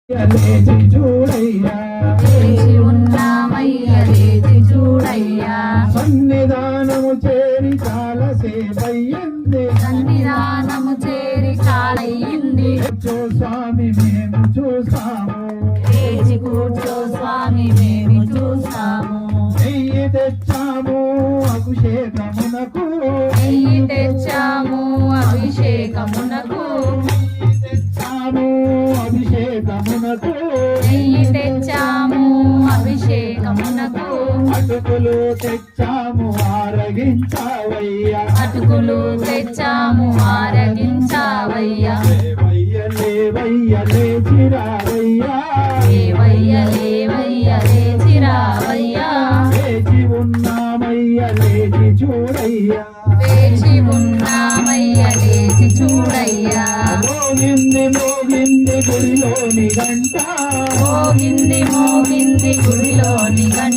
లేచి చూడయ్యా లేచి ఉన్నామయ్య లేచి చూడయ్యా సన్నిధానము చేరి చాలా సేపయ్యింది సన్నిధానము చేరి చాలయ్యింది కూర్చో స్వామి మేము చూసాము లేచి కూర్చో స్వామి మేము చూసాము నెయ్యి తెచ్చాము అభిషేకమునకు నెయ్యి తెచ్చాము అభిషేకమునకు తెచ్చాము అభిషేకమునకు నెయ్యి తెచ్చాము అభిషేకమునకు అటుకులు తెచ్చాము ఆరగించావయ్యా అటుకులు తెచ్చాము ఆరగించావయ్యా లేవయ్య లేవయ్య లేచిరావయ్యా లేవయ్య లేవయ్య లేచి రావయ్యా లేచి ఉన్నామయ్య లేచి చూడయ్యా వేచి ఉన్నామయ్య లేచి చూడయ్యా మోగింది మోగింది గుడిలోని గంట మోగింది మోగింది గుడిలోని గంట